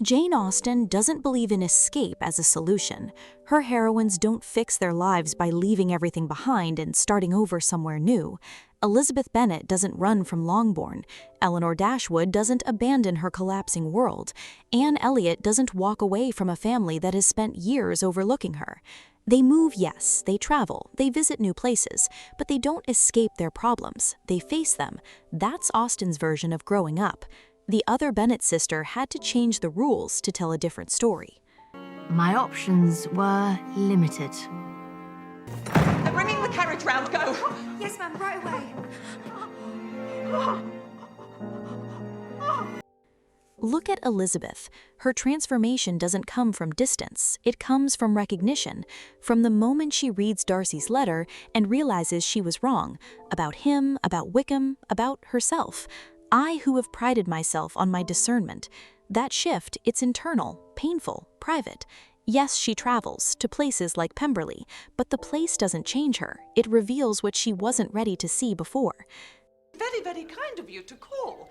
Jane Austen doesn't believe in escape as a solution. Her heroines don't fix their lives by leaving everything behind and starting over somewhere new. Elizabeth Bennet doesn't run from Longbourn. Eleanor Dashwood doesn't abandon her collapsing world. Anne Elliot doesn't walk away from a family that has spent years overlooking her. They move, yes, they travel, they visit new places, but they don't escape their problems. They face them. That's Austen's version of growing up. The Other Bennet Sister had to change the rules to tell a different story. My options were limited. They're bringing the carriage round, go! Yes, ma'am, right away. Look at Elizabeth. Her transformation doesn't come from distance, it comes from recognition. From the moment she reads Darcy's letter and realizes she was wrong, about him, about Wickham, about herself. I who have prided myself on my discernment. That shift, it's internal, painful, private. Yes, she travels to places like Pemberley, but the place doesn't change her. It reveals what she wasn't ready to see before. Very, very kind of you to call.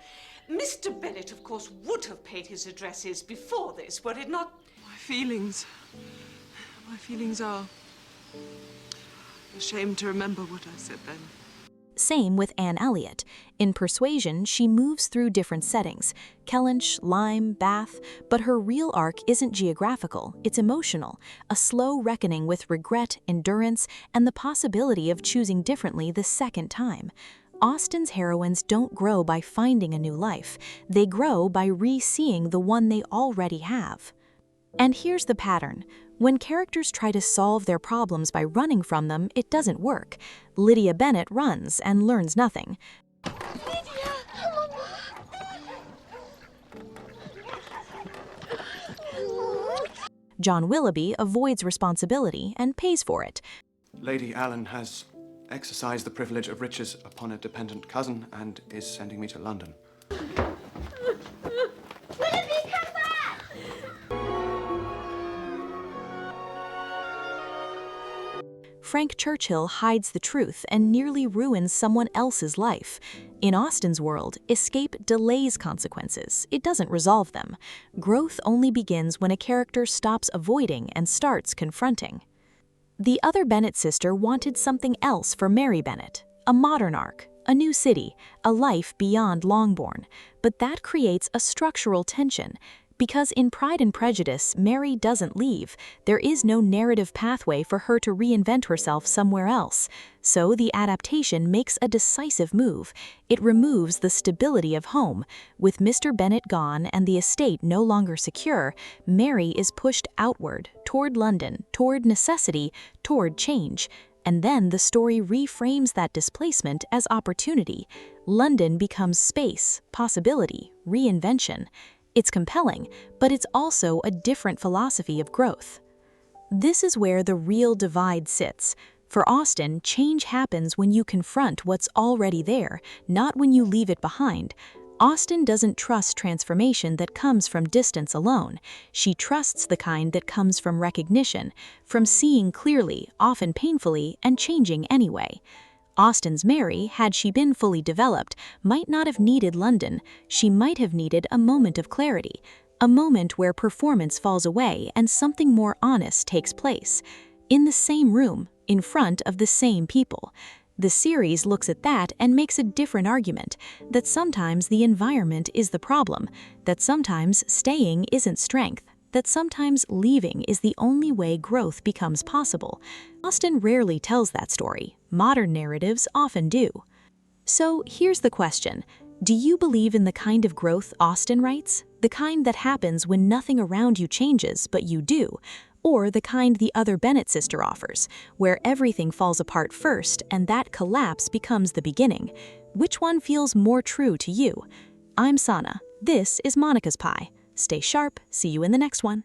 Mr. Bennet, of course, would have paid his addresses before this, were it not... My feelings are... ashamed to remember what I said then. Same with Anne Elliot. In Persuasion, she moves through different settings, Kellynch, Lyme, Bath, but her real arc isn't geographical, it's emotional, a slow reckoning with regret, endurance, and the possibility of choosing differently the second time. Austen's heroines don't grow by finding a new life, they grow by re-seeing the one they already have. And here's the pattern. When characters try to solve their problems by running from them, it doesn't work. Lydia Bennet runs and learns nothing. John Willoughby avoids responsibility and pays for it. Lady Allen has exercised the privilege of riches upon a dependent cousin and is sending me to London. Frank Churchill hides the truth and nearly ruins someone else's life. In Austen's world, escape delays consequences. It doesn't resolve them. Growth only begins when a character stops avoiding and starts confronting. The Other Bennet Sister wanted something else for Mary Bennet, a modern arc, a new city, a life beyond Longbourn. But that creates a structural tension. Because in Pride and Prejudice, Mary doesn't leave. There is no narrative pathway for her to reinvent herself somewhere else. So the adaptation makes a decisive move. It removes the stability of home. With Mr. Bennet gone and the estate no longer secure, Mary is pushed outward, toward London, toward necessity, toward change. And then the story reframes that displacement as opportunity. London becomes space, possibility, reinvention. It's compelling, but it's also a different philosophy of growth. This is where the real divide sits. For Austen, change happens when you confront what's already there, not when you leave it behind. Austen doesn't trust transformation that comes from distance alone. She trusts the kind that comes from recognition, from seeing clearly, often painfully, and changing anyway. Austen's Mary, had she been fully developed, might not have needed London. She might have needed a moment of clarity, a moment where performance falls away and something more honest takes place. In the same room, in front of the same people. The series looks at that and makes a different argument, that sometimes the environment is the problem, that sometimes staying isn't strength, that sometimes leaving is the only way growth becomes possible. Austen rarely tells that story. Modern narratives often do. So here's the question. Do you believe in the kind of growth Austen writes? The kind that happens when nothing around you changes, but you do? Or the kind the Other Bennet Sister offers, where everything falls apart first and that collapse becomes the beginning? Which one feels more true to you? I'm Sana. This is Monica's Pie. Stay sharp. See you in the next one.